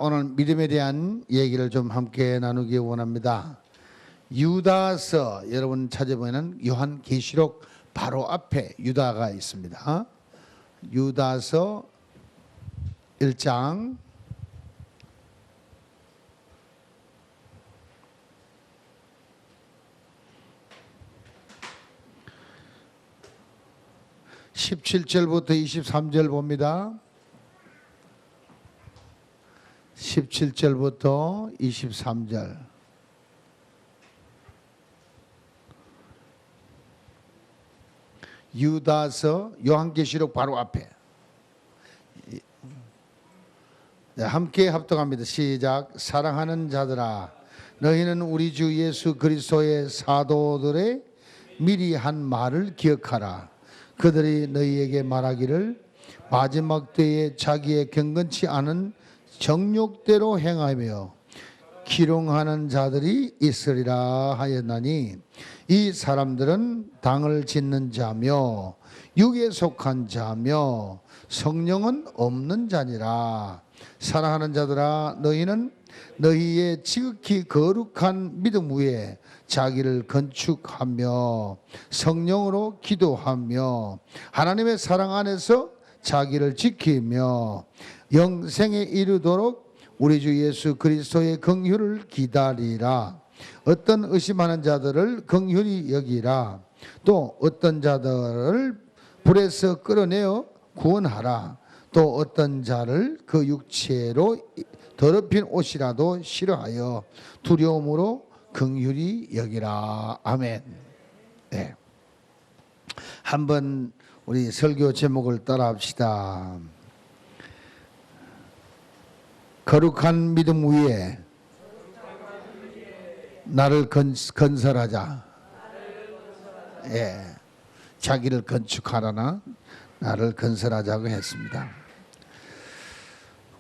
오늘 믿음에 대한 얘기를 좀 함께 나누기 원합니다. 유다서 여러분 찾아보면 요한계시록 바로 앞에 유다가 있습니다. 유다서 1장 17절부터 23절 봅니다. 17절부터 23절. 유다서 요한계시록 바로 앞에. 네, 함께 합독합니다. 시작. 사랑하는 자들아, 너희는 우리 주 예수 그리스도의 사도들의 미리 한 말을 기억하라. 그들이 너희에게 말하기를 마지막 때에 자기의 경건치 않은 정욕대로 행하며 기롱하는 자들이 있으리라 하였나니, 이 사람들은 당을 짓는 자며 육에 속한 자며 성령은 없는 자니라. 사랑하는 자들아, 너희는 너희의 지극히 거룩한 믿음 위에 자기를 건축하며 성령으로 기도하며 하나님의 사랑 안에서 자기를 지키며 영생에 이르도록 우리 주 예수 그리스도의 긍휼을 기다리라. 어떤 의심하는 자들을 긍휼히 여기라. 또 어떤 자들을 불에서 끌어내어 구원하라. 또 어떤 자를 그 육체로 더럽힌 옷이라도 싫어하여 두려움으로 긍휼히 여기라. 아멘. 네. 한번 우리 설교 제목을 따라합시다. 거룩한 믿음 위에 나를 건설하자. 예, 자기를 건축하라나 나를 건설하자고 했습니다.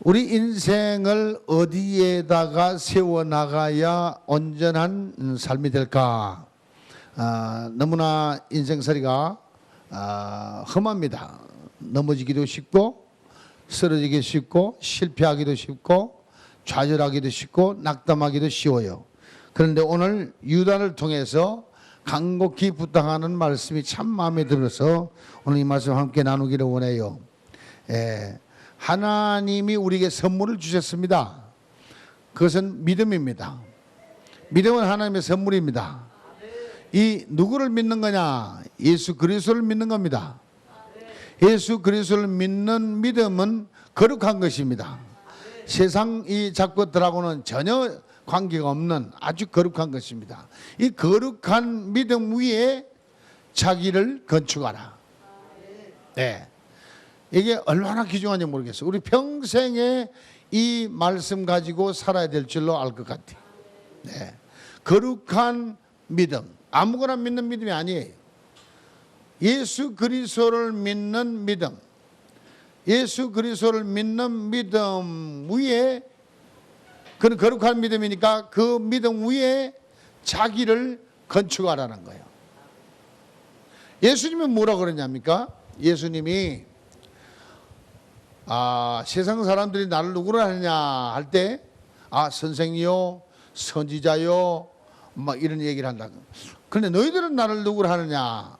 우리 인생을 어디에다가 세워나가야 온전한 삶이 될까? 너무나 인생살이가 험합니다. 넘어지기도 쉽고 쓰러지기 쉽고 실패하기도 쉽고 좌절하기도 쉽고 낙담하기도 쉬워요. 그런데 오늘 유다를 통해서 간곡히 부탁하는 말씀이 참 마음에 들어서 오늘 이 말씀 함께 나누기를 원해요. 하나님이 우리에게 선물을 주셨습니다. 그것은 믿음입니다. 믿음은 하나님의 선물입니다. 이 누구를 믿는 거냐? 예수 그리스도를 믿는 겁니다. 예수 그리스도를 믿는 믿음은 거룩한 것입니다. 세상 이 작것들하고는 전혀 관계가 없는 아주 거룩한 것입니다. 이 거룩한 믿음 위에 자기를 건축하라. 네. 이게 얼마나 귀중한지 모르겠어요. 우리 평생에 이 말씀 가지고 살아야 될 줄로 알 것 같아요. 네. 거룩한 믿음. 아무거나 믿는 믿음이 아니에요. 예수 그리스도를 믿는 믿음. 예수 그리스도를 믿는 믿음 위에, 그는 거룩한 믿음이니까 그 믿음 위에 자기를 건축하라는 거예요. 예수님은 뭐라 그러냐입니까? 예수님이 세상 사람들이 나를 누구로 하느냐 할 때 선생이요 선지자요 막 이런 얘기를 한다. 그런데 너희들은 나를 누구로 하느냐?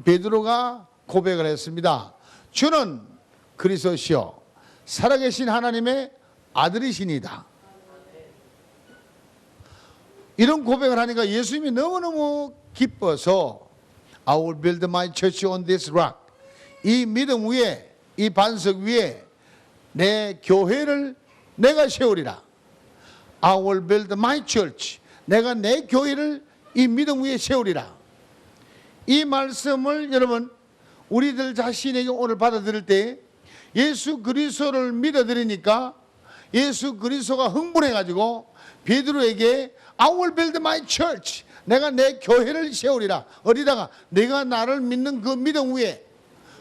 베드로가 고백을 했습니다. 주는 그리스도시요 살아계신 하나님의 아들이시니다. 이런 고백을 하니까 예수님이 너무너무 기뻐서 I will build my church on this rock. 이 믿음 위에, 이 반석 위에 내 교회를 내가 세우리라. I will build my church. 내가 내 교회를 이 믿음 위에 세우리라. 이 말씀을 여러분 우리들 자신에게 오늘 받아들일 때 예수 그리스도를 믿어드리니까 예수 그리스도가 흥분해가지고 베드로에게 I will build my church. 내가 내 교회를 세우리라. 어디다가? 내가 나를 믿는 그 믿음 위에.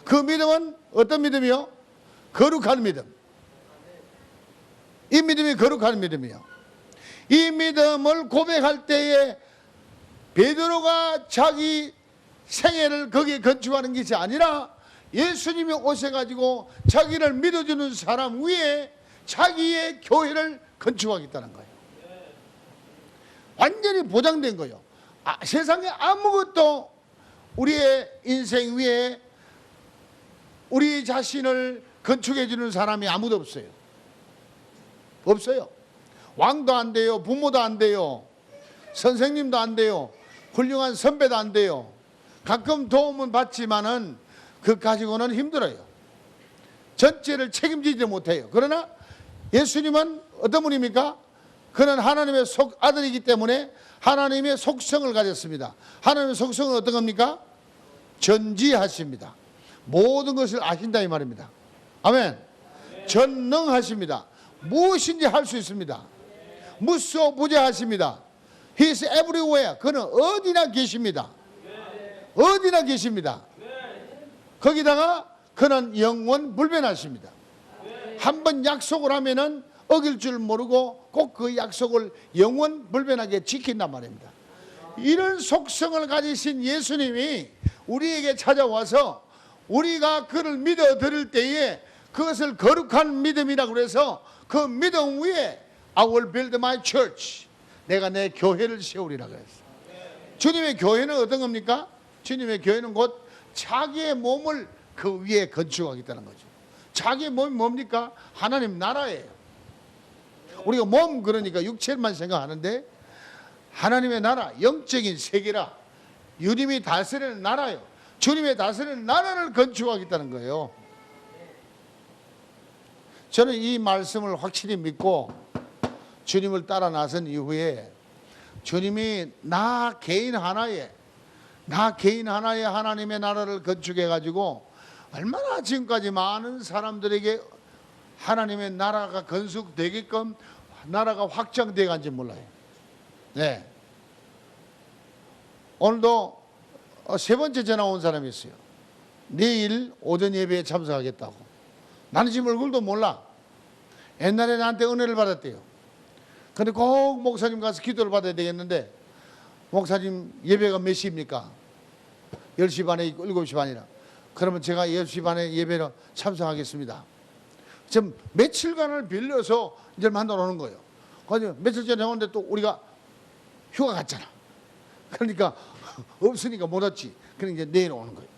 그 믿음은 어떤 믿음이요? 거룩한 믿음. 이 믿음이 거룩한 믿음이요. 이 믿음을 고백할 때에 베드로가 자기 생애를 거기에 건축하는 것이 아니라 예수님이 오셔가지고 자기를 믿어주는 사람 위에 자기의 교회를 건축하겠다는 거예요. 완전히 보장된 거예요. 세상에 아무것도 우리의 인생 위에 우리 자신을 건축해 주는 사람이 아무도 없어요. 없어요. 왕도 안 돼요. 부모도 안 돼요. 선생님도 안 돼요. 훌륭한 선배도 안 돼요. 가끔 도움은 받지만은 그 가지고는 힘들어요. 전체를 책임지지 못해요. 그러나 예수님은 어떤 분입니까? 그는 하나님의 아들이기 때문에 하나님의 속성을 가졌습니다. 하나님의 속성은 어떤 겁니까? 전지하십니다. 모든 것을 아신다 이 말입니다. 아멘. 전능하십니다. 무엇인지 할 수 있습니다. 무소부재하십니다. He is everywhere. 그는 어디나 계십니다. 어디나 계십니다. 거기다가 그는 영원 불변하십니다. 한번 약속을 하면은 어길 줄 모르고 꼭 그 약속을 영원 불변하게 지킨단 말입니다. 이런 속성을 가지신 예수님이 우리에게 찾아와서 우리가 그를 믿어 드릴 때에 그것을 거룩한 믿음이라고 해서 그 믿음 위에 I will build my church. 내가 내 교회를 세우리라고 했어요. 주님의 교회는 어떤 겁니까? 주님의 교회는 곧 자기의 몸을 그 위에 건축하겠다는 거죠. 자기의 몸이 뭡니까? 하나님 나라예요. 우리가 몸 그러니까 육체만 생각하는데 하나님의 나라, 영적인 세계라. 주님이 다스리는 나라요. 주님의 다스리는 나라를 건축하겠다는 거예요. 저는 이 말씀을 확실히 믿고 주님을 따라 나선 이후에 주님이 나 개인 하나에 하나님의 나라를 건축해 가지고 얼마나 지금까지 많은 사람들에게 하나님의 나라가 건축되게끔 나라가 확장되어 간지 몰라요. 네. 오늘도 세 번째 전화 온 사람이 있어요. 내일 오전 예배에 참석하겠다고. 나는 지금 얼굴도 몰라. 옛날에 나한테 은혜를 받았대요. 근데 꼭 목사님 가서 기도를 받아야 되겠는데 목사님 예배가 몇 시입니까? 10시 반에 있고 7시 반이라. 그러면 제가 10시 반에 예배로 참석하겠습니다. 지금 며칠간을 빌려서 이제 만나러 오는 거예요. 그래서 며칠 전에 오는데 또 우리가 휴가 갔잖아. 그러니까 없으니까 못 왔지. 그러니까 이제 내일 오는 거예요.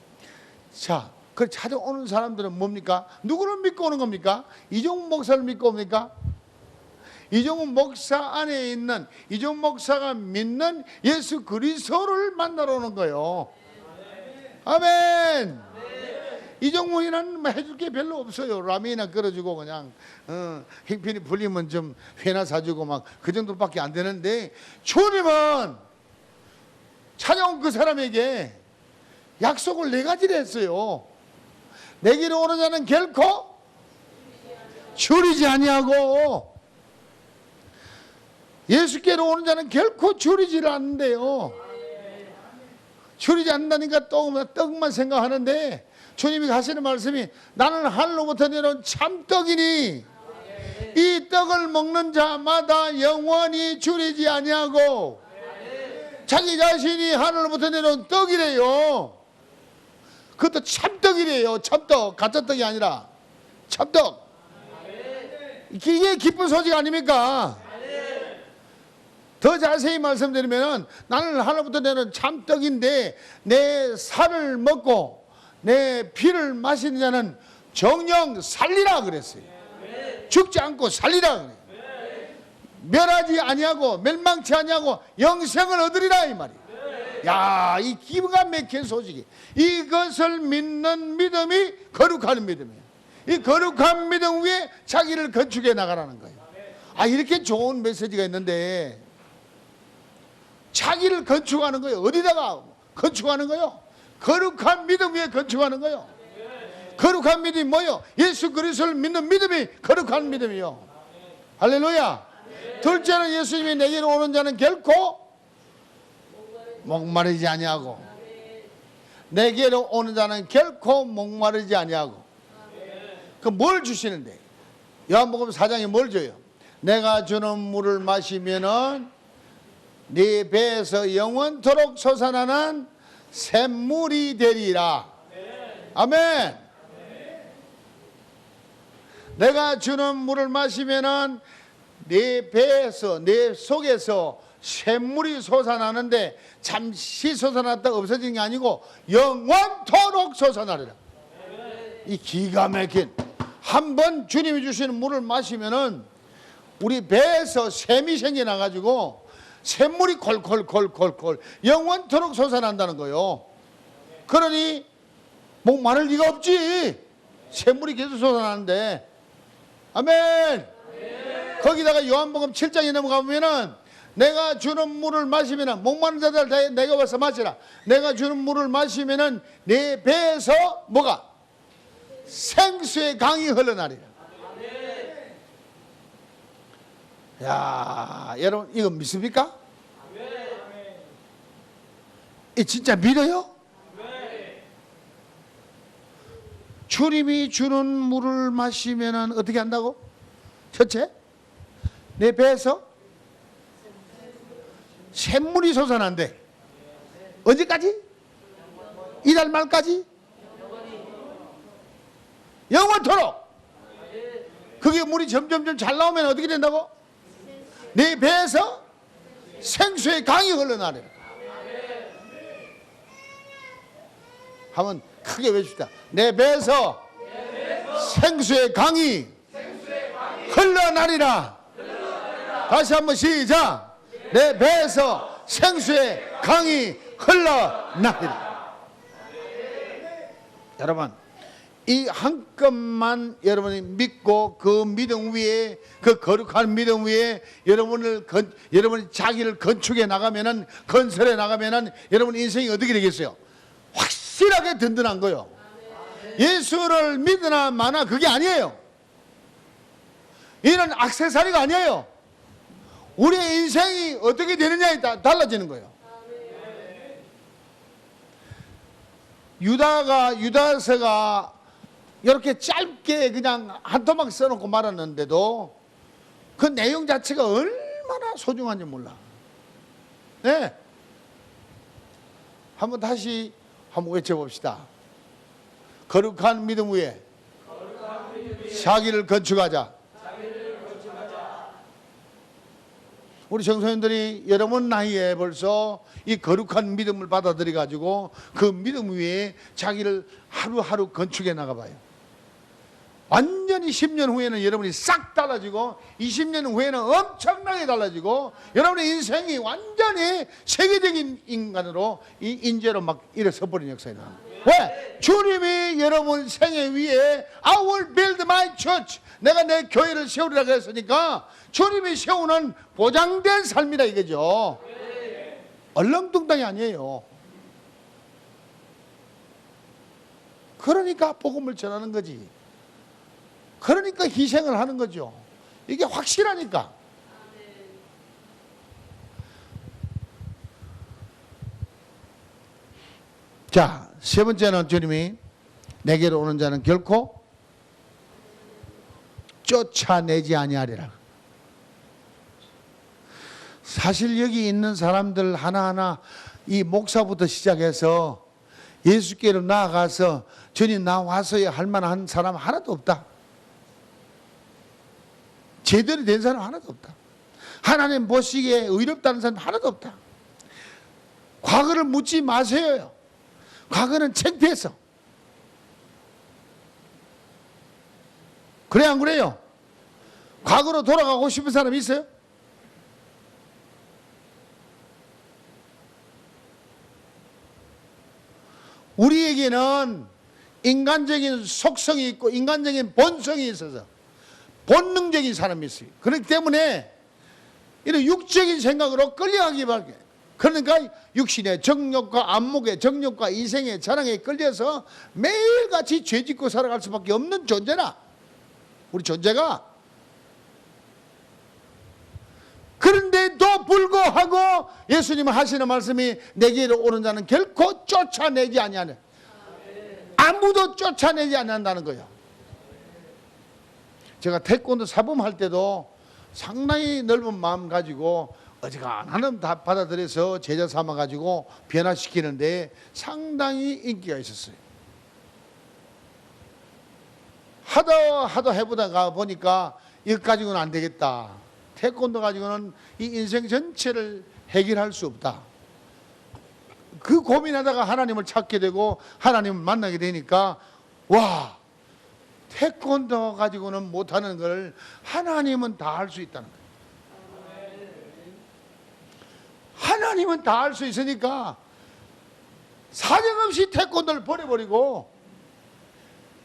자, 그 찾아오는 사람들은 뭡니까? 누구를 믿고 오는 겁니까? 이종훈 목사를 믿고 옵니까? 이종훈 목사 안에 있는 이종훈 목사가 믿는 예수 그리스도를 만나러 오는 거예요. 아멘. 이종훈이는 해줄 게 별로 없어요. 라면이나 끓여주고 그냥 형편이 불리면 좀 회나 사주고 막 그 정도밖에 안 되는데 주님은 찾아온 그 사람에게 약속을 4가지를 했어요. 내게로 오는 자는 결코 줄이지 아니하고 예수께로 오는 자는 결코 줄이지를 않는데요. 줄이지 않는다니까 떡만 생각하는데 주님이 하시는 말씀이 나는 하늘로부터 내려온 참떡이니 이 떡을 먹는 자마다 영원히 줄이지 아니하고 자기 자신이 하늘로부터 내려온 떡이래요. 그것도 참떡이래요. 참떡. 가짜 떡이 아니라 참떡. 이게 기쁜 소식 아닙니까? 더 자세히 말씀드리면 나는 하늘부터 내려온 참떡인데 내 살을 먹고 내 피를 마시는 자는 정녕 살리라 그랬어요. 죽지 않고 살리라 그래요. 멸하지 아니하고 멸망치 아니하고 영생을 얻으리라 이 말이에요. 야, 이 기가 막힌 소식이 이것을 믿는 믿음이 거룩한 믿음이에요. 이 거룩한 믿음 위에 자기를 건축해 나가라는 거예요. 이렇게 좋은 메시지가 있는데 자기를 건축하는 거예요. 어디다가 건축하는 거예요? 거룩한 믿음 위에 건축하는 거예요. 거룩한 믿음이 뭐예요? 예수 그리스도를 믿는 믿음이 거룩한 믿음이요. 할렐루야. 둘째는 예수님이 내게로 오는 자는 결코 목마르지 아니하고 내게로 오는 자는 결코 목마르지 아니하고 그 뭘 주시는데? 요한복음 4장에 뭘 줘요? 내가 주는 물을 마시면은 네 배에서 영원토록 솟아나는 샘물이 되리라. 아멘. 내가 주는 물을 마시면은 내 배에서 내 속에서 샘물이 솟아나는데 잠시 솟아났다 없어지는 게 아니고 영원토록 솟아나리라. 이 기가 막힌, 한번 주님이 주시는 물을 마시면은 우리 배에서 샘이 생겨나 가지고 샘물이 콜콜콜콜콜 영원토록 솟아난다는 거요. 그러니 목 마를 리가 없지. 샘물이 계속 솟아나는데. 아멘. 거기다가 요한복음 7장에 넘어가면은 내가 주는 물을 마시면은 목마른 자들 내가 와서 마시라. 내가 주는 물을 마시면은 내 배에서 뭐가? 생수의 강이 흘러나리라. 야, 여러분 이거 믿습니까? 이 진짜 믿어요? 주님이 주는 물을 마시면은 어떻게 한다고? 첫째, 내 배에서 샘물이 솟아난대. 언제까지? 이달 말까지? 영원토록. 그게 물이 점점점 잘 나오면 어떻게 된다고? 내 배에서 생수의 강이 흘러나리라. 한번 크게 외칩시다. 내 배에서 생수의 강이 흘러나리라. 다시 한번 시작. 내 배에서 생수의 강이 흘러나리라. 여러분, 이 한 건만 여러분이 믿고 그 믿음 위에, 그 거룩한 믿음 위에 여러분이 자기를 건축해 나가면은, 건설해 나가면은 여러분 인생이 어떻게 되겠어요? 확실하게 든든한 거요. 예수를 믿으나 마나 그게 아니에요. 이는 액세서리가 아니에요. 우리의 인생이 어떻게 되느냐에 따라 달라지는 거예요. 유다서가 이렇게 짧게 그냥 한 토막 써놓고 말았는데도 그 내용 자체가 얼마나 소중한지 몰라. 네. 한번 다시 한번 외쳐봅시다. 거룩한 믿음 위에 자기를 건축하자. 우리 청소년들이 여러분 나이에 벌써 이 거룩한 믿음을 받아들여 가지고 그 믿음 위에 자기를 하루하루 건축해 나가봐요. 완전히 10년 후에는 여러분이 싹 달라지고 20년 후에는 엄청나게 달라지고 여러분의 인생이 완전히 세계적인 인간으로 이 인재로 막 일어서 버린 역사에 나옵니다. 왜? 주님이 여러분 생애 위에 I will build my church, 내가 내 교회를 세우리라고 했으니까 주님이 세우는 보장된 삶이다 이거죠. 얼렁뚱땅이 아니에요. 그러니까 복음을 전하는 거지. 그러니까 희생을 하는 거죠. 이게 확실하니까. 자, 세 번째는 주님이 내게로 오는 자는 결코 쫓아내지 아니하리라. 사실 여기 있는 사람들 하나하나 이 목사부터 시작해서 예수께로 나아가서 주님 나 와서야 할 만한 사람 하나도 없다. 제대로 된 사람 하나도 없다. 하나님 보시기에 의롭다는 사람 하나도 없다. 과거를 묻지 마세요. 과거는 창피해서. 그래 안 그래요? 과거로 돌아가고 싶은 사람 있어요? 우리에게는 인간적인 속성이 있고 인간적인 본성이 있어서 본능적인 사람이 있어요. 그렇기 때문에 이런 육적인 생각으로 끌려가기밖에. 그러니까 육신의 정욕과 안목의 정욕과 이생의 자랑에 끌려서 매일같이 죄짓고 살아갈 수밖에 없는 존재라. 우리 존재가. 그런데도 불구하고 예수님은 하시는 말씀이 내게로 오는 자는 결코 쫓아내지 아니하는, 아무도 쫓아내지 않는다는 거예요. 제가 태권도 사범할 때도 상당히 넓은 마음 가지고 어지간하면 다 받아들여서 제자 삼아 가지고 변화시키는데 상당히 인기가 있었어요. 하도 해보다가 보니까 이것 가지고는 안 되겠다. 태권도 가지고는 이 인생 전체를 해결할 수 없다. 그 고민하다가 하나님을 찾게 되고 하나님을 만나게 되니까 와, 태권도 가지고는 못하는 걸 하나님은 다 할 수 있다는 거예요. 하나님은 다 할 수 있으니까 사정없이 태권도를 버려버리고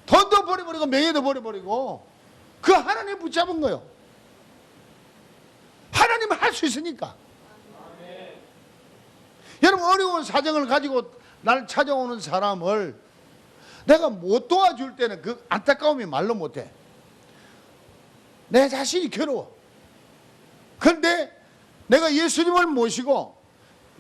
돈도 버려버리고 명예도 버려버리고 그 하나님 붙잡은 거예요. 하나님은 할 수 있으니까. 여러분, 어려운 사정을 가지고 나를 찾아오는 사람을 내가 못 도와줄 때는 그 안타까움이 말로 못해. 내 자신이 괴로워. 그런데 내가 예수님을 모시고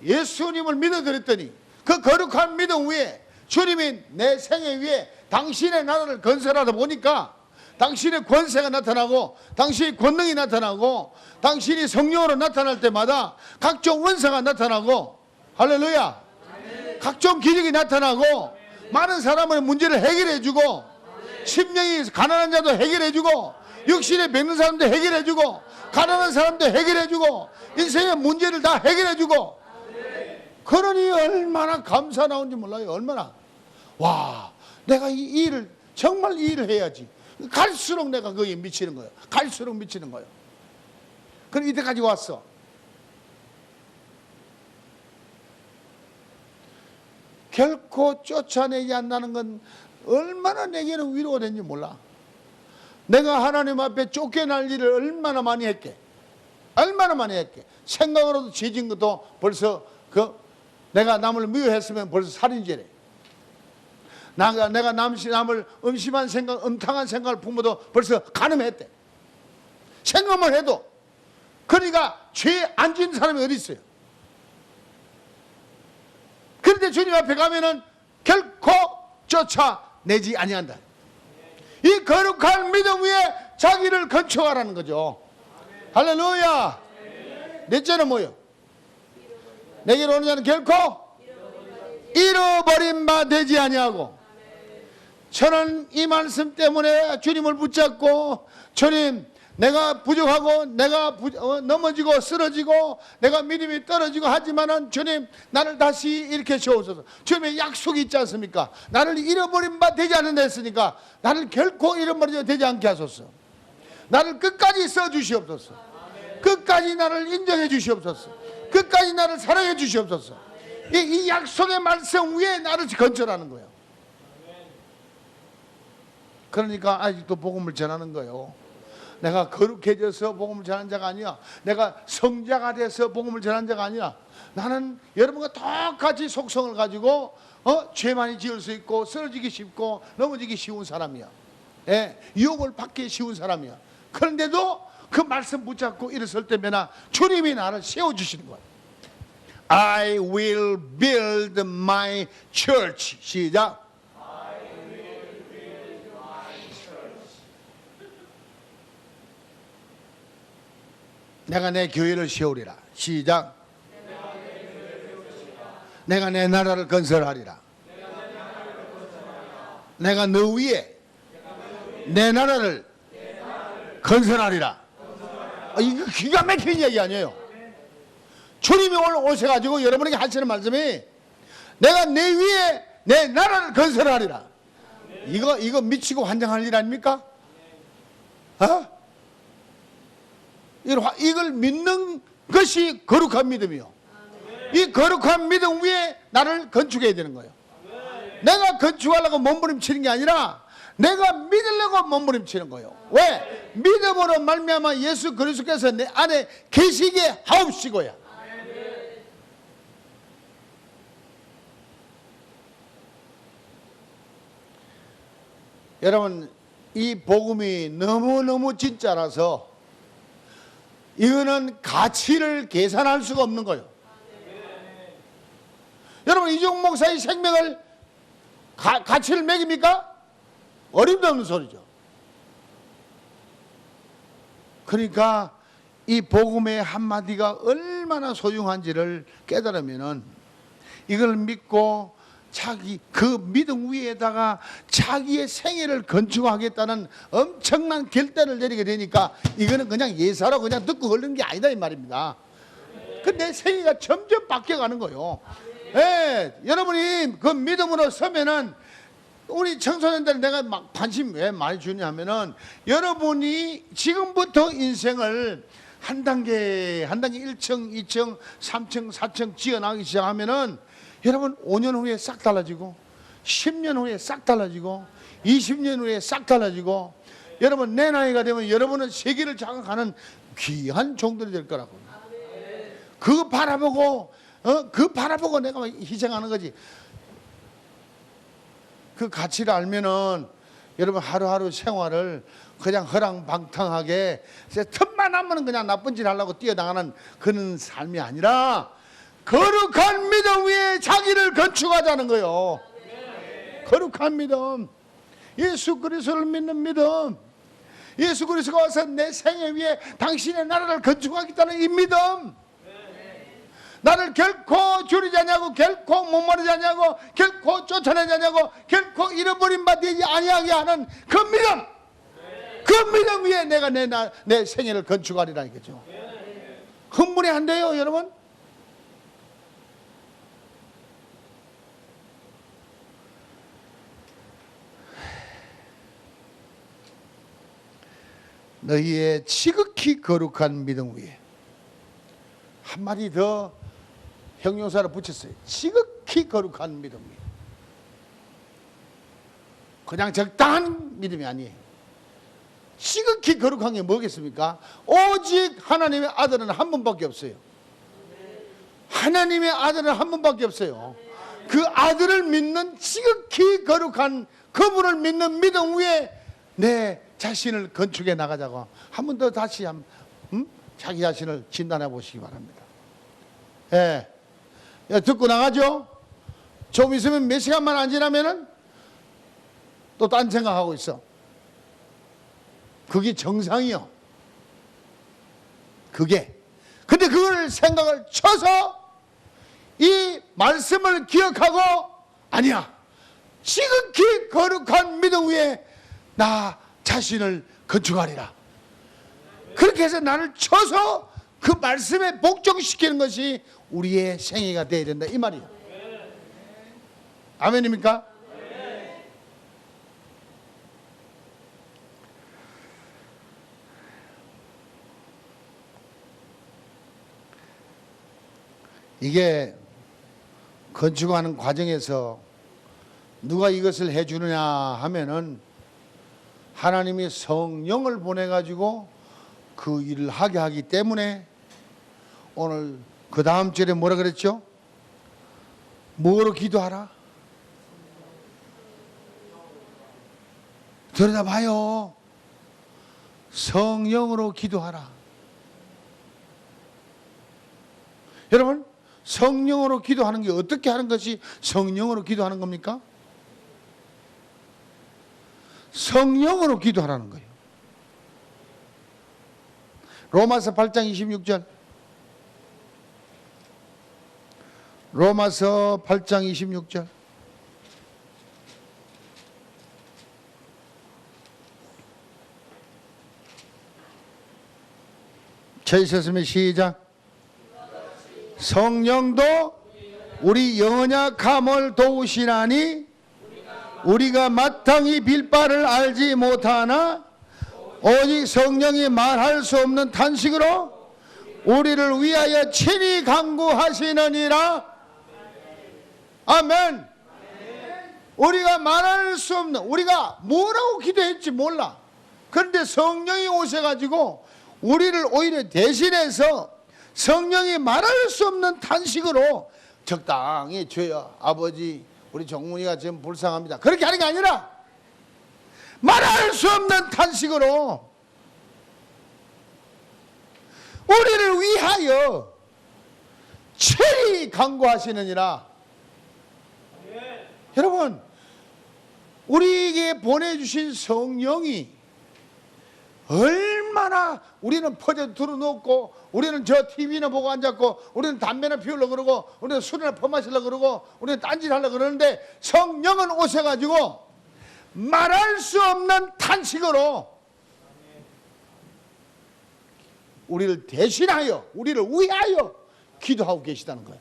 예수님을 믿어드렸더니 그 거룩한 믿음 위에 주님이 내 생애 위에 당신의 나라를 건설하다 보니까 당신의 권세가 나타나고 당신의 권능이 나타나고 당신이 성령으로 나타날 때마다 각종 은사가 나타나고, 할렐루야, 각종 기적이 나타나고 많은 사람의 문제를 해결해주고 심령이 가난한 자도 해결해주고 육신에 맺는 사람도 해결해주고 가난한 사람도 해결해주고 인생의 문제를 다 해결해주고, 그러니 얼마나 감사 나온지 몰라요. 얼마나. 와, 내가 이 일을 정말 이 일을 해야지. 갈수록 내가 거기에 미치는 거예요. 갈수록 미치는 거예요. 그럼 이때까지 왔어. 결코 쫓아내지 않는다는 건 얼마나 내게는 위로가 된지 몰라. 내가 하나님 앞에 쫓겨날 일을 얼마나 많이 했게. 얼마나 많이 했게. 생각으로도 지진 것도 벌써 내가 남을 미워했으면 벌써 살인죄래. 내가 남을 음심한 생각, 음탕한 생각을 품어도 벌써 간음했대. 생각만 해도. 그러니까 죄에 안 지는 사람이 어디 있어요? 그런데 주님 앞에 가면은 결코 쫓아내지 아니한다. 이 거룩한 믿음 위에 자기를 건축하라는 거죠. 할렐루야. 넷째는 뭐예요? 내게로 오는 자는 결코 잃어버린 바 되지 아니하고. 저는 이 말씀 때문에 주님을 붙잡고, 주님, 내가 부족하고 내가 넘어지고 쓰러지고 내가 믿음이 떨어지고 하지만은 주님, 나를 다시 일으켜 주옵소서. 주님의 약속이 있지 않습니까? 나를 잃어버린 바 되지 않는다 했으니까 나를 결코 잃어버리지 되지 않게 하소서. 나를 끝까지 써주시옵소서. 끝까지 나를 인정해 주시옵소서. 끝까지 나를 사랑해 주시옵소서. 이 약속의 말씀 위에 나를 건설하는 거예요. 그러니까 아직도 복음을 전하는 거예요. 내가 거룩해져서 복음을 전하는 자가 아니야. 내가 성자가 돼서 복음을 전하는 자가 아니야. 나는 여러분과 똑같이 속성을 가지고 죄 많이 지을 수 있고 쓰러지기 쉽고 넘어지기 쉬운 사람이야. 예, 유혹을 받기 쉬운 사람이야. 그런데도 그 말씀 붙잡고 일어설 때마다 주님이 나를 세워주시는 거야. I will build my church. 시작. 내가 내 교회를 세우리라. 시작. 내가 내 나라를 건설하리라. 내가 너 위에 내 나라를 건설하리라. 이거 기가 막힌 얘기 아니에요. 주님이 오늘 오셔가지고 여러분에게 하시는 말씀이 내가 내 위에 내 나라를 건설하리라. 이거 미치고 환장할 일 아닙니까? 이걸 믿는 것이 거룩한 믿음이요. 이 거룩한 믿음 위에 나를 건축해야 되는 거예요. 내가 건축하려고 몸부림치는 게 아니라 내가 믿으려고 몸부림치는 거예요. 왜? 믿음으로 말미암아 예수 그리스도께서 내 안에 계시게 하옵시고야. 여러분, 이 복음이 너무너무 진짜라서 이거는 가치를 계산할 수가 없는 거예요. 여러분, 이종 목사의 생명을 가치를 매깁니까? 어림도 없는 소리죠. 그러니까 이 복음의 한마디가 얼마나 소중한지를 깨달으면은 이걸 믿고 자기 그 믿음 위에다가 자기의 생애를 건축하겠다는 엄청난 결단을 내리게 되니까 이거는 그냥 예사로 그냥 듣고 흐르는 게 아니다 이 말입니다. 그 내 생애가 점점 바뀌어가는 거예요. 예, 여러분이 그 믿음으로 서면은 우리 청소년들 내가 막 관심 왜 많이 주냐 하면은 여러분이 지금부터 인생을 한 단계 1층, 2층, 3층, 4층 지어나가기 시작하면은 여러분 5년 후에 싹 달라지고 10년 후에 싹 달라지고 20년 후에 싹 달라지고 여러분 내 나이가 되면 여러분은 세계를 장악하는 귀한 종들이 될 거라고. 그거 바라보고 그 바라보고 내가 희생하는 거지. 그 가치를 알면은 여러분 하루하루 생활을 그냥 허랑방탕하게 틈만 하면 그냥 나쁜 짓 하려고 뛰어나가는 그런 삶이 아니라 거룩한 믿음 위에 자기를 건축하자는 거예요. 거룩한 믿음, 예수 그리스도를 믿는 믿음, 예수 그리스도가 와서 내 생애 위에 당신의 나라를 건축하겠다는 이 믿음, 나를 결코 줄이지 않냐고, 결코 못마르지 않냐고, 결코 쫓아내지 않냐고, 결코 잃어버린 바 되지 아니하게 하는 그 믿음, 그 믿음 위에 내가 내 생애를 건축하리라 이거죠. 흥분이 안 돼요 여러분? 너희의 지극히 거룩한 믿음 위에 한 마디 더 형용사를 붙였어요. 지극히 거룩한 믿음 위에. 그냥 적당한 믿음이 아니에요. 지극히 거룩한 게 뭐겠습니까? 오직 하나님의 아들은 한 분밖에 없어요. 하나님의 아들은 한 분밖에 없어요. 그 아들을 믿는 지극히 거룩한 그분을 믿는 믿음 위에 내 자신을 건축해 나가자고 한 번 더 다시 자기 자신을 진단해 보시기 바랍니다. 예. 듣고 나가죠? 좀 있으면 몇 시간만 안 지나면은 또 딴 생각하고 있어. 그게 정상이요. 그게. 근데 그걸 생각을 쳐서 이 말씀을 기억하고 아니야. 지극히 거룩한 믿음 위에 나 자신을 건축하리라. 그렇게 해서 나를 쳐서 그 말씀에 복종시키는 것이 우리의 생애가 되어야 된다 이 말이에요. 아멘입니까? 이게 건축하는 과정에서 누가 이것을 해주느냐 하면은 하나님이 성령을 보내가지고 그 일을 하게 하기 때문에 오늘 그 다음 절에 뭐라 그랬죠? 뭐로 기도하라? 들여다봐요. 성령으로 기도하라. 여러분 성령으로 기도하는 게 어떻게 하는 것이 성령으로 기도하는 겁니까? 성령으로 기도하라는 거예요. 로마서 8장 26절. 로마서 8장 26절. 찾으셨으면 시작. 성령도 우리 연약함을 도우시나니 우리가 마땅히 빌 바를 알지 못하나 오직 성령이 말할 수 없는 탄식으로 우리를 위하여 친히 간구하시느니라. 아멘. 우리가 말할 수 없는, 우리가 뭐라고 기도했지 몰라. 그런데 성령이 오셔가지고 우리를 오히려 대신해서 성령이 말할 수 없는 탄식으로 적당히 주여 아버지 우리 정문이가 지금 불쌍합니다. 그렇게 하는 게 아니라 말할 수 없는 탄식으로 우리를 위하여 친히 간구하시느니라. 여러분 우리에게 보내주신 성령이 얼마나 얼마나 우리는 퍼져 들어놓고, 우리는 저 TV나 보고 앉았고, 우리는 담배나 피우려고 그러고, 우리는 술이나 퍼마시려고 그러고, 우리는 딴짓하려고 그러는데, 성령은 오셔가지고 말할 수 없는 탄식으로 우리를 대신하여, 우리를 위하여 기도하고 계시다는 거예요.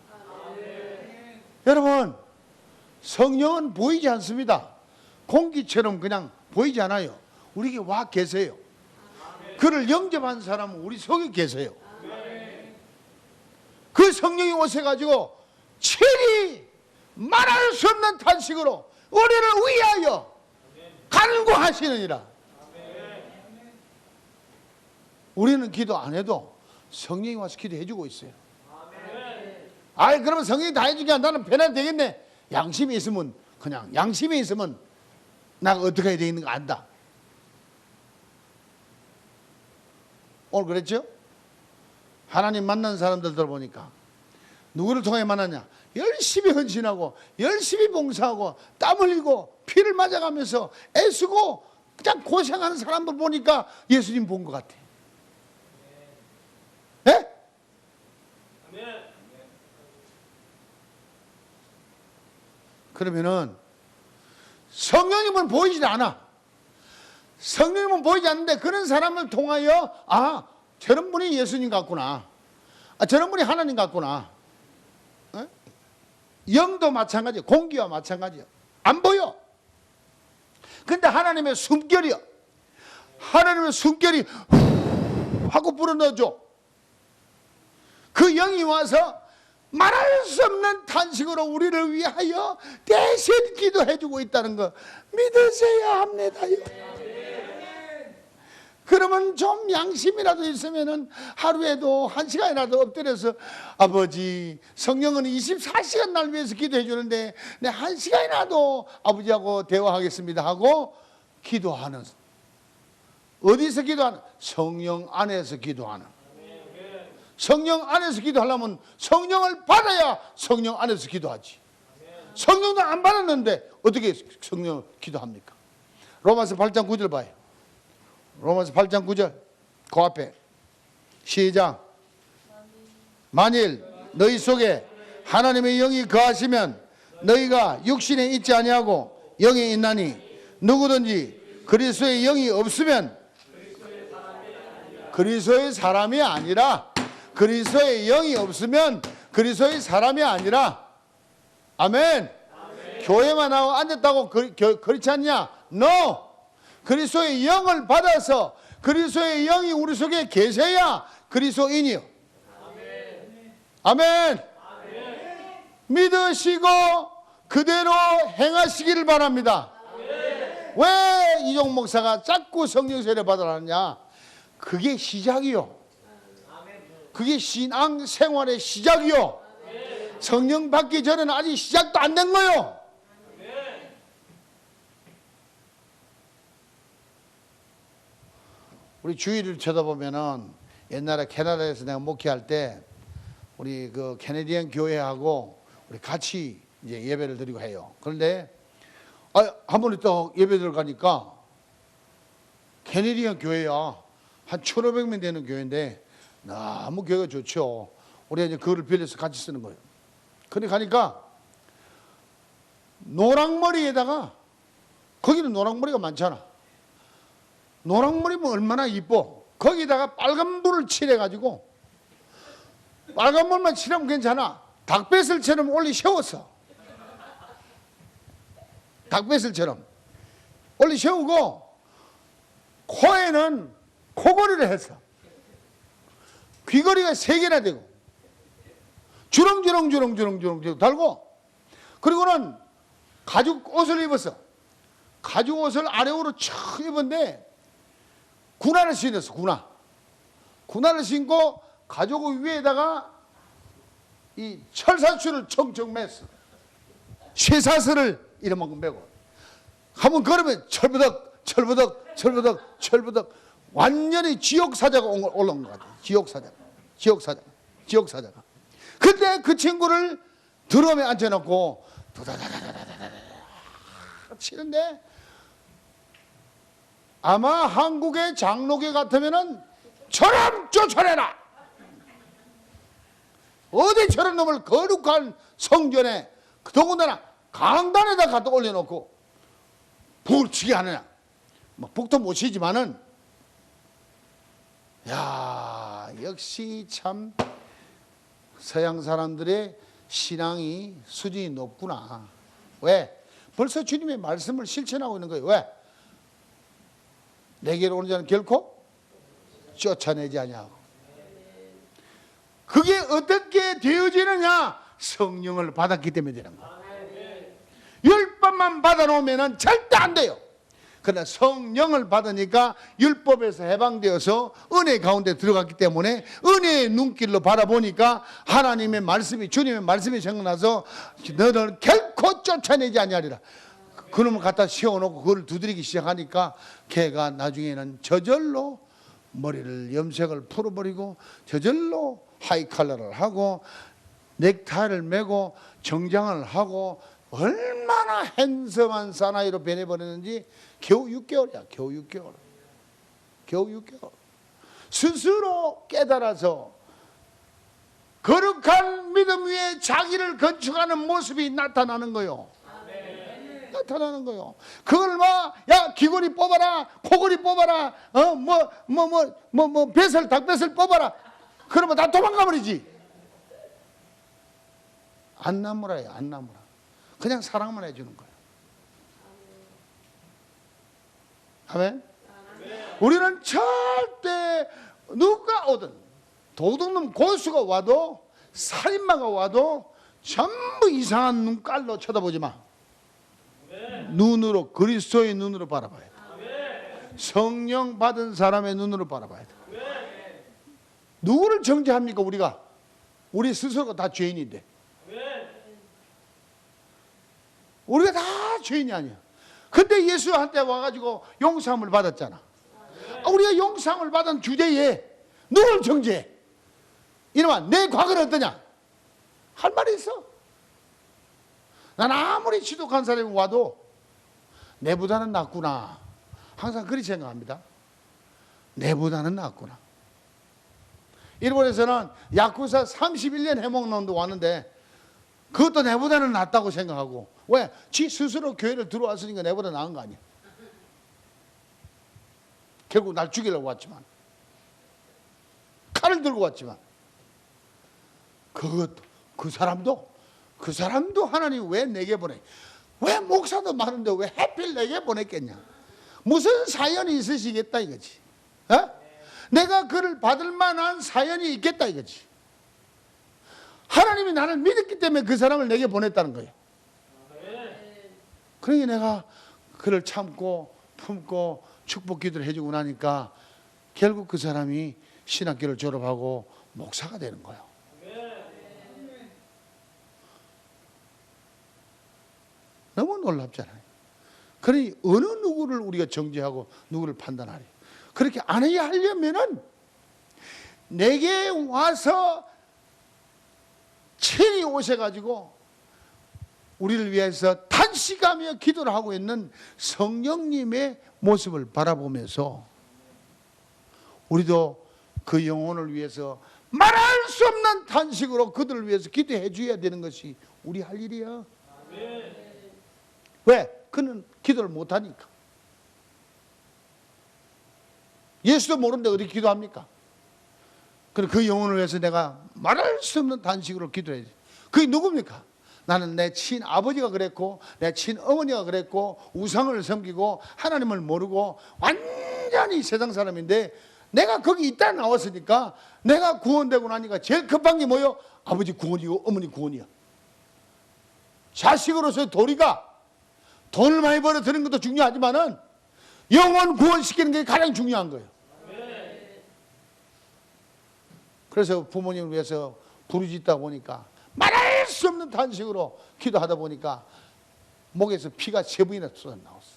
여러분, 성령은 보이지 않습니다. 공기처럼 그냥 보이지 않아요. 우리에게 와 계세요. 그를 영접한 사람은 우리 속에 계세요. 그 성령이 오셔가지고 친히 말할 수 없는 탄식으로 우리를 위하여 간구하시느니라. 우리는 기도 안 해도 성령이 와서 기도해 주고 있어요. 아이, 그러면 성령이 다 해주니까 나는 편안 되겠네. 양심이 있으면, 그냥 양심이 있으면 나가 어떻게 해야 되는 거 안다. 오늘 그랬죠? 하나님 만난 사람들 들어보니까 누구를 통해 만났냐? 열심히 헌신하고 열심히 봉사하고 땀 흘리고 피를 맞아가면서 애쓰고 그냥 고생하는 사람들 보니까 예수님 본 것 같아. 예? 그러면은 성령님은 보이지 않아. 성령님은 보이지 않는데 그런 사람을 통하여, 아, 저런 분이 예수님 같구나. 아, 저런 분이 하나님 같구나. 에? 영도 마찬가지야. 공기와 마찬가지야. 안 보여. 근데 하나님의 숨결이야. 하나님의 숨결이 하고 불어넣어줘. 그 영이 와서 말할 수 없는 탄식으로 우리를 위하여 대신 기도해주고 있다는 거 믿으셔야 합니다요. 그러면 좀 양심이라도 있으면은 하루에도 1시간이라도 엎드려서, 아버지, 성령은 24시간 날 위해서 기도해 주는데 내 1시간이라도 아버지하고 대화하겠습니다 하고 기도하는, 어디서 기도하는? 성령 안에서 기도하는. 성령 안에서 기도하려면 성령을 받아야 성령 안에서 기도하지. 성령도 안 받았는데 어떻게 성령 기도합니까? 로마서 8장 9절 봐요. 로마서 8장 9절 그 앞에 시작. 만일 너희 속에 하나님의 영이 거하시면 너희가 육신에 있지 아니하고 영에 있나니 누구든지 그리스도의 영이 없으면 그리스도의 사람이 아니라, 그리스도의 영이 없으면 그리스도의 사람이 아니라. 아멘. 교회만 하고 앉았다고 그렇지 않냐? No. 그리스도의 영을 받아서 그리스도의 영이 우리 속에 계셔야 그리스도인이요. 아멘. 믿으시고 그대로 행하시기를 바랍니다. 왜 이종 목사가 자꾸 성령 세례 받으라느냐? 그게 시작이요. 그게 신앙 생활의 시작이요. 성령 받기 전에는 아직 시작도 안 된 거요. 우리 주위를 쳐다보면은 옛날에 캐나다에서 내가 목회할 때 우리 그 캐네디언 교회하고 우리 같이 이제 예배를 드리고 해요. 그런데 한 번 있다 예배 들어가니까 캐네디언 교회야. 한 1,500명 되는 교회인데 너무 교회가 좋죠. 우리가 이제 그거를 빌려서 같이 쓰는 거예요. 그래 가니까 노랑머리에다가, 거기는 노랑머리가 많잖아. 노랑머리면 얼마나 이뻐. 거기다가 빨간 불을 칠해가지고, 빨간 불만 칠하면 괜찮아. 닭배슬처럼 올리 세웠어. 닭배슬처럼 올리 세우고 코에는 코걸이를 했어. 귀걸이가 3개나 되고 주렁주렁 달고, 그리고는 가죽 옷을 입었어. 가죽 옷을 아래로 촥 입었는데 군화를 신었어. 군화를 신고 가죽 위에다가 이 철사줄을 청청 맸어. 쇠사슬을 이만큼 매고 한번 걸으면 철부덕 완전히 지옥사자가 올라온 것 같아. 지옥사자가. 그때 그 친구를 드럼에 앉혀놓고 도다다다다다다 치는데 아마 한국의 장로교 같으면은 저런 쫓아내라. 어디 저런 놈을 거룩한 성전에 더군다나 강단에다 갖다 올려놓고 북을 치게 하느냐. 뭐 북도 못 치지만은 야 역시 참 서양 사람들의 신앙이 수준이 높구나. 왜? 벌써 주님의 말씀을 실천하고 있는 거예요. 왜? 내게로 오는 자는 결코 쫓아내지 아니하고. 그게 어떻게 되어지느냐? 성령을 받았기 때문에 되는 거예요. 율법만 받아놓으면 절대 안 돼요. 그러나 성령을 받으니까 율법에서 해방되어서 은혜 가운데 들어갔기 때문에 은혜의 눈길로 바라보니까 하나님의 말씀이, 주님의 말씀이 생각나서 너는 결코 쫓아내지 아니하리라. 그놈을 갖다 세워놓고 그걸 두드리기 시작하니까 걔가 나중에는 저절로 머리를 염색을 풀어버리고 저절로 하이칼라를 하고 넥타이를 메고 정장을 하고 얼마나 핸섬한 사나이로 변해버렸는지 겨우 6개월이야. 겨우 6개월. 겨우 6개월. 스스로 깨달아서 거룩한 믿음 위에 자기를 건축하는 모습이 나타나는 거요. 나타나는 거요. 그걸 막, 야, 귀걸이 뽑아라, 코걸이 뽑아라, 뱃살, 닭뱃살 뽑아라. 그러면 다 도망가 버리지. 안 나무라요, 안 나무라. 그냥 사랑만 해주는 거예요. 아멘? 우리는 절대 누가 오든 도둑놈 고수가 와도 살인마가 와도 전부 이상한 눈깔로 쳐다보지 마. 눈으로, 그리스도의 눈으로 바라봐야 돼. 성령 받은 사람의 눈으로 바라봐야 돼. 누구를 정죄합니까 우리가? 우리 스스로가 다 죄인인데. 우리가 다 죄인이 아니야. 근데 예수한테 와가지고 용서함을 받았잖아. 우리가 용서함을 받은 주제에 누굴 정죄해? 이놈아, 내 과거는 어떠냐? 할 말이 있어. 난 아무리 지독한 사람이 와도 내보다는 낫구나. 항상 그렇게 생각합니다. 내보다는 낫구나. 일본에서는 야쿠자 31년 해먹는 놈도 왔는데 그것도 내보다는 낫다고 생각하고. 왜? 지 스스로 교회를 들어왔으니까 내보다 나은 거 아니야. 결국 날 죽이려고 왔지만, 칼을 들고 왔지만, 그 사람도 하나님 왜 내게 보내? 왜 목사도 많은데 왜 하필 내게 보냈겠냐? 무슨 사연이 있으시겠다 이거지. 어? 내가 그를 받을 만한 사연이 있겠다 이거지. 하나님이 나를 믿었기 때문에 그 사람을 내게 보냈다는 거예요. 그러니 내가 그를 참고 품고 축복 기도를 해주고 나니까 결국 그 사람이 신학교를 졸업하고 목사가 되는 거예요. 너무 놀랍잖아요. 그러니 어느 누구를 우리가 정죄하고 누구를 판단하려. 그렇게 안 해야 하려면은 내게 와서 친히 오셔가지고 우리를 위해서 탄식하며 기도를 하고 있는 성령님의 모습을 바라보면서 우리도 그 영혼을 위해서 말할 수 없는 탄식으로 그들을 위해서 기도해 줘야 되는 것이 우리 할 일이야. 왜? 그는 기도를 못하니까. 예수도 모르는데 어디 기도합니까? 그 영혼을 위해서 내가 말할 수 없는 단식으로 기도해야지. 그게 누굽니까? 나는 내 친아버지가 그랬고 내 친어머니가 그랬고 우상을 섬기고 하나님을 모르고 완전히 세상 사람인데 내가 거기 있다 나왔으니까 내가 구원되고 나니까 제일 급한 게 뭐예요? 아버지 구원이고 어머니 구원이야. 자식으로서의 도리가 돈을 많이 벌어 드는 것도 중요하지만은 영혼 구원시키는 게 가장 중요한 거예요. 그래서 부모님을 위해서 부르짖다 보니까 말할 수 없는 탄식으로 기도하다 보니까 목에서 피가 3번이나 쏟아나왔어.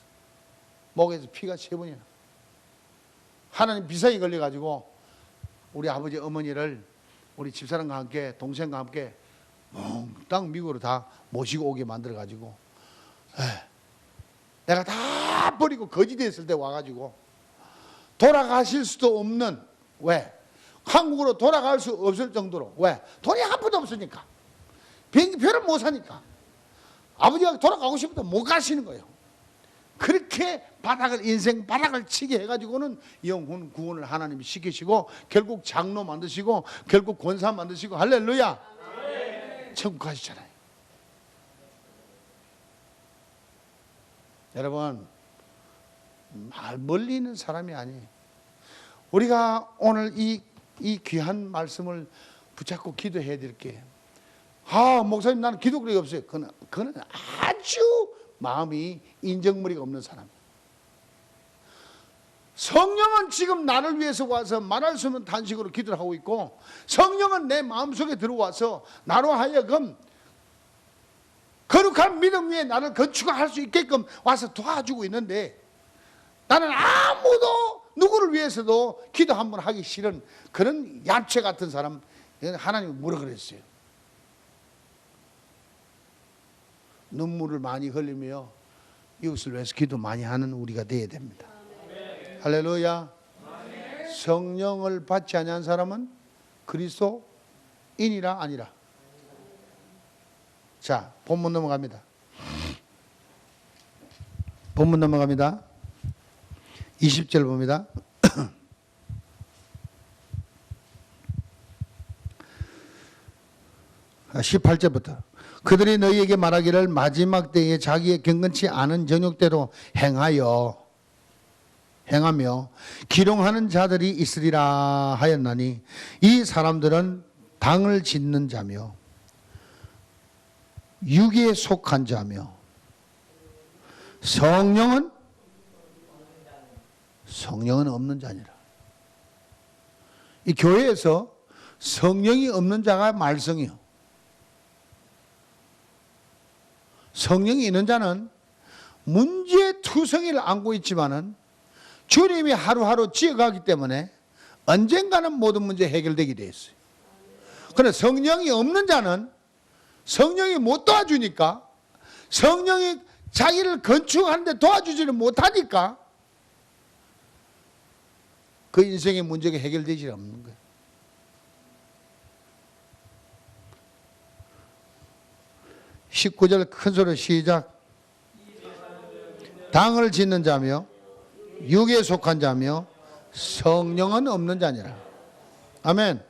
목에서 피가 3번이나. 하나님 비상이 걸려가지고 우리 아버지 어머니를 우리 집사람과 함께 동생과 함께 몽땅 미국으로 다 모시고 오게 만들어가지고 내가 다 버리고 거지 됐을 때 와가지고 돌아가실 수도 없는, 왜? 한국으로 돌아갈 수 없을 정도로, 왜? 돈이 한 푼도 없으니까. 비행기표를 못 사니까. 아버지가 돌아가고 싶어도 못 가시는 거예요. 그렇게 인생 바닥을 치게 해가지고는 영혼 구원을 하나님이 시키시고, 결국 장로 만드시고, 결국 권사 만드시고, 할렐루야. 천국 가시잖아요. 여러분, 말 멀리 있는 사람이 아니에요. 우리가 오늘 이 귀한 말씀을 붙잡고 기도해야 될 게, 목사님 나는 기도력이 없어요. 그는 아주 마음이 인정머리가 없는 사람. 성령은 지금 나를 위해서 와서 말할 수 없는 탄식으로 기도를 하고 있고, 성령은 내 마음속에 들어와서 나로 하여금 거룩한 믿음 위에 나를 건축할 수 있게끔 와서 도와주고 있는데, 나는 아무도 누구를 위해서도 기도 한번 하기 싫은 그런 얌체 같은 사람, 하나님이 뭐라 그랬어요? 눈물을 많이 흘리며 이웃을 위해서 기도 많이 하는 우리가 되어야 됩니다. 아멘. 할렐루야. 아멘. 성령을 받지 아니한 사람은 그리스도인이라 아니라. 자, 본문 넘어갑니다. 본문 넘어갑니다. 20절 봅니다. 18절부터 그들이 너희에게 말하기를 마지막 때에 자기의 경건치 않은 정욕대로 행하며 기롱하는 자들이 있으리라 하였나니, 이 사람들은 당을 짓는 자며 육에 속한 자며 성령은 없는 자니라. 이 교회에서 성령이 없는 자가 말썽이요. 성령이 있는 자는 문제투성이를 안고 있지만은 주님이 하루하루 지어가기 때문에 언젠가는 모든 문제 해결되게 되어 있어요. 그런데 성령이 없는 자는 성령이 못 도와주니까, 성령이 자기를 건축하는데 도와주지는 못하니까 그 인생의 문제가 해결되지 않는 거예요. (19절) 큰 소리로 시작. 당을 짓는 자며 육에 속한 자며 성령은 없는 자니라. 아멘.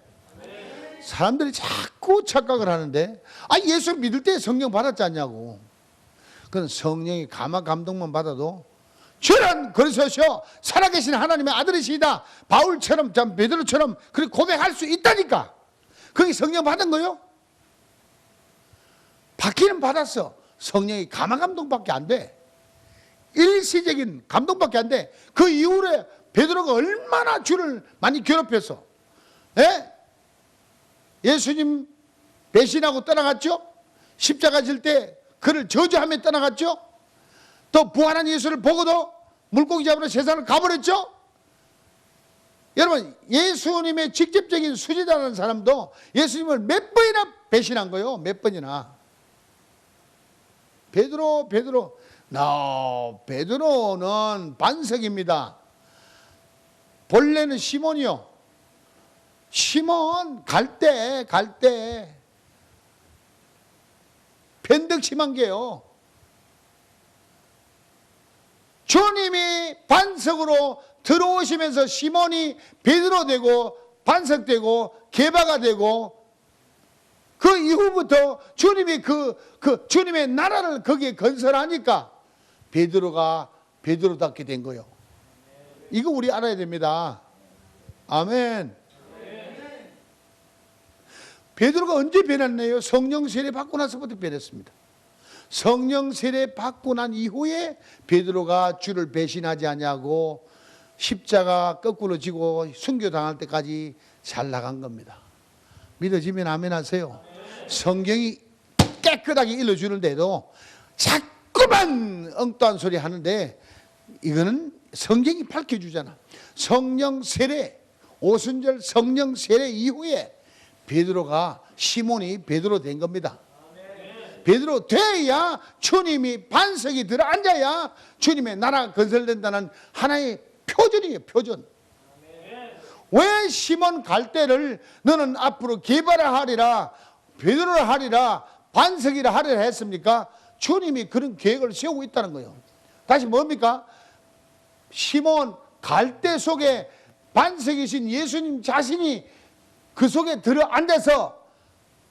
사람들이 자꾸 착각을 하는데, 예수 믿을 때 성령 받았지 않냐고. 그건 성령이 감동만 받아도 주는 그리스도시요 살아계신 하나님의 아들이시다, 바울처럼 베드로처럼 그렇게 고백할 수 있다니까. 그게 성령 받은 거요? 받기는 받았어. 성령이 감동밖에 안 돼. 일시적인 감동밖에 안 돼. 그 이후에 베드로가 얼마나 주를 많이 괴롭혔어. 예수님 배신하고 떠나갔죠. 십자가 질 때 그를 저주하며 떠나갔죠. 또 부활한 예수를 보고도 물고기 잡으러 세상을 가버렸죠. 여러분, 예수님의 직접적인 수지자라는 사람도 예수님을 몇 번이나 배신한 거예요. 몇 번이나. 베드로는 반석입니다. 본래는 시몬이요. 시몬 갈 때 변덕 심한 게요. 주님이 반석으로 들어오시면서 시몬이 베드로 되고 반석되고 개바가 되고, 그 이후부터 주님이 주님의 나라를 거기에 건설하니까 베드로가 베드로답게 된 거예요. 이거 우리 알아야 됩니다. 아멘. 베드로가 언제 변했나요? 성령 세례 받고 나서부터 변했습니다. 성령 세례 받고 난 이후에 베드로가 주를 배신하지 않냐고 십자가 거꾸로 지고 순교당할 때까지 잘 나간 겁니다. 믿어지면 아멘 하세요. 성경이 깨끗하게 일러주는데도 자꾸만 엉뚱한 소리 하는데, 이거는 성경이 밝혀주잖아. 성령 세례, 오순절 성령 세례 이후에 시몬이 베드로 된 겁니다. 베드로 돼야 주님이 반석이 들어앉아야 주님의 나라가 건설된다는 하나의 표준이에요. 표준. 왜 시몬 갈대를 너는 앞으로 게바라 하리라, 베드로라 하리라, 반석이라 하리라 했습니까? 주님이 그런 계획을 세우고 있다는 거예요. 다시 뭡니까? 시몬 갈대 속에 반석이신 예수님 자신이 그 속에 들어 앉아서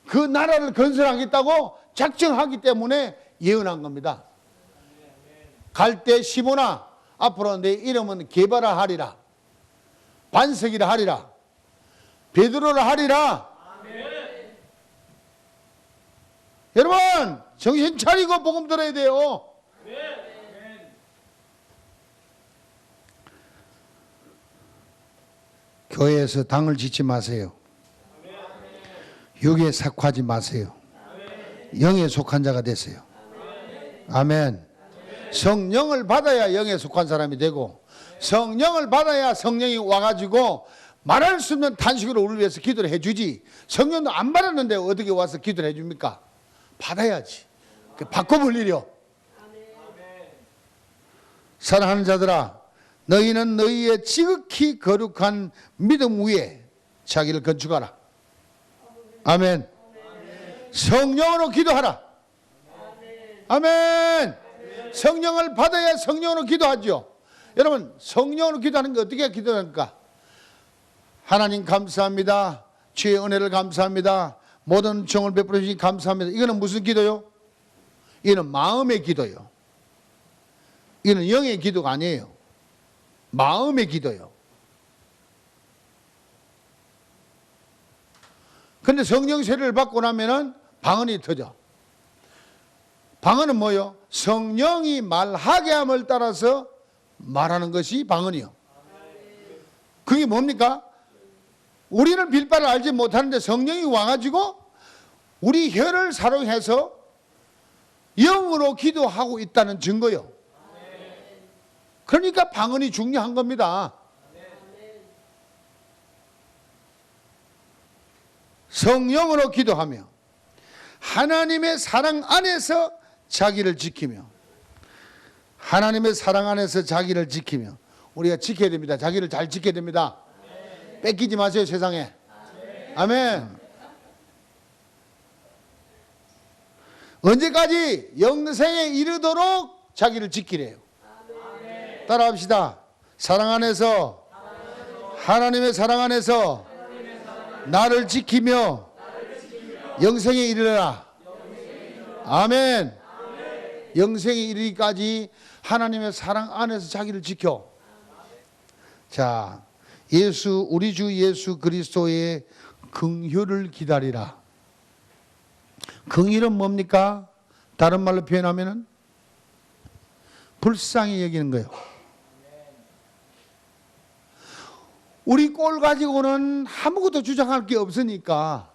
그 나라를 건설하겠다고 작정하기 때문에 예언한 겁니다. 갈대 시몬아, 앞으로 내 이름은 게바라 하리라, 반석이라 하리라, 베드로라 하리라. 아멘. 여러분 정신 차리고 복음 들어야 돼요. 아멘. 교회에서 당을 짓지 마세요. 아멘. 육에 sak하지 마세요. 아멘. 영에 속한 자가 되세요. 아멘. 아멘. 성령을 받아야 영에 속한 사람이 되고, 성령을 받아야 성령이 와가지고 말할 수 없는 탄식으로 우리를 위해서 기도를 해주지. 성령도 안 받았는데 어떻게 와서 기도를 해줍니까? 받아야지. 바꿔볼 일이요. 사랑하는 자들아, 너희는 너희의 지극히 거룩한 믿음 위에 자기를 건축하라. 아멘. 성령으로 기도하라. 아멘. 성령을 받아야 성령으로 기도하죠. 여러분 성령으로 기도하는 게 어떻게 기도합니까? 하나님 감사합니다. 주의 은혜를 감사합니다. 모든 정을 베풀어 주시니 감사합니다. 이거는 무슨 기도요? 이거는 마음의 기도요. 이거는 영의 기도가 아니에요. 마음의 기도요. 그런데 성령 세례를 받고 나면은 방언이 터져. 방언은 뭐요? 성령이 말하게 함을 따라서 말하는 것이 방언이요. 그게 뭡니까? 우리는 빌바를 알지 못하는데 성령이 와가지고 우리 혀를 사용해서 영으로 기도하고 있다는 증거요. 그러니까 방언이 중요한 겁니다. 성령으로 기도하며 하나님의 사랑 안에서 자기를 지키며, 하나님의 사랑 안에서 자기를 지키며, 우리가 지켜야 됩니다. 자기를 잘 지켜야 됩니다. 뺏기지 마세요, 세상에. 아멘. 언제까지? 영생에 이르도록 자기를 지키래요. 따라합시다. 사랑 안에서, 하나님의 사랑 안에서 나를 지키며 영생에 이르라. 아멘. 영생에 이르기까지 하나님의 사랑 안에서 자기를 지켜. 자, 우리 주 예수 그리스도의 긍휼을 기다리라. 긍휼은 뭡니까? 다른 말로 표현하면은 불쌍히 여기는 거예요. 우리 꼴 가지고는 아무것도 주장할 게 없으니까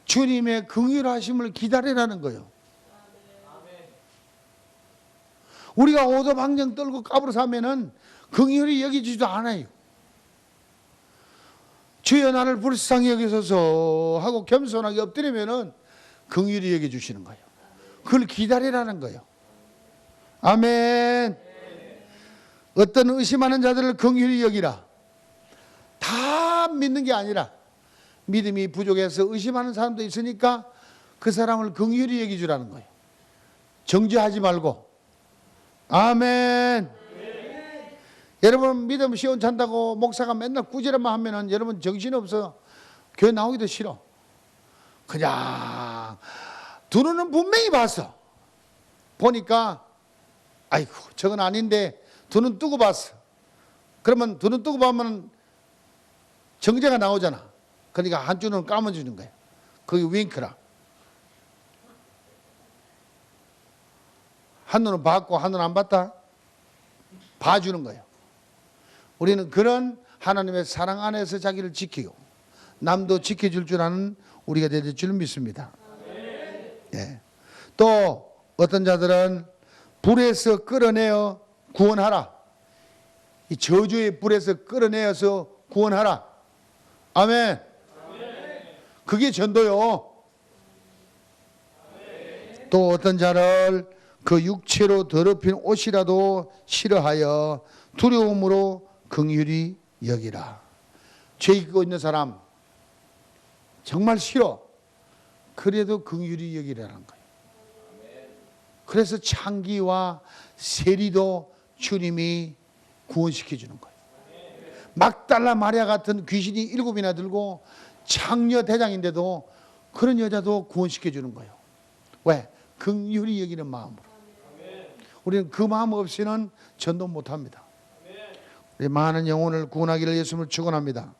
주님의 긍휼하심을 기다리라는 거예요. 우리가 오도방정 떨고 까불어 사면은 긍휼히 여기지도 않아요. 주여 나를 불쌍히 여기소서 하고 겸손하게 엎드리면은 긍휼히 여겨주시는 거예요. 그걸 기다리라는 거예요. 아멘. 어떤 의심하는 자들을 긍휼히 여기라. 다 믿는 게 아니라 믿음이 부족해서 의심하는 사람도 있으니까 그 사람을 긍휼히 여기주라는 거예요. 정죄하지 말고. 아멘. 여러분 믿음 시원찮다고 목사가 맨날 꾸지람만 하면은 여러분 정신없어. 교회 나오기도 싫어. 그냥 두 눈은 분명히 봤어. 보니까 아이고 저건 아닌데 두 눈 뜨고 봤어. 그러면 두 눈 뜨고 보면 정죄가 나오잖아. 그러니까 한쪽 눈을 감아주는 거야. 그게 윙크라. 한 눈은 봤고 한 눈은 안 봤다? 봐주는 거예요. 우리는 그런 하나님의 사랑 안에서 자기를 지키고 남도 지켜줄 줄 아는 우리가 될 줄 믿습니다. 예. 또 어떤 자들은 불에서 끌어내어 구원하라. 이 저주의 불에서 끌어내어서 구원하라. 아멘. 그게 전도요. 또 어떤 자를 그 육체로 더럽힌 옷이라도 싫어하여 두려움으로 긍휼히 여기라. 죄 짓고 있는 사람 정말 싫어. 그래도 긍휼히 여기라는 거예요. 그래서 창기와 세리도 주님이 구원시켜 주는 거예요. 막달라 마리아 같은 귀신이 7이나 들고 창녀 대장인데도 그런 여자도 구원시켜 주는 거예요. 왜? 긍휼히 여기는 마음으로. 우리는 그 마음 없이는 전도 못합니다. 우리 많은 영혼을 구원하기를 예수님을 축원합니다.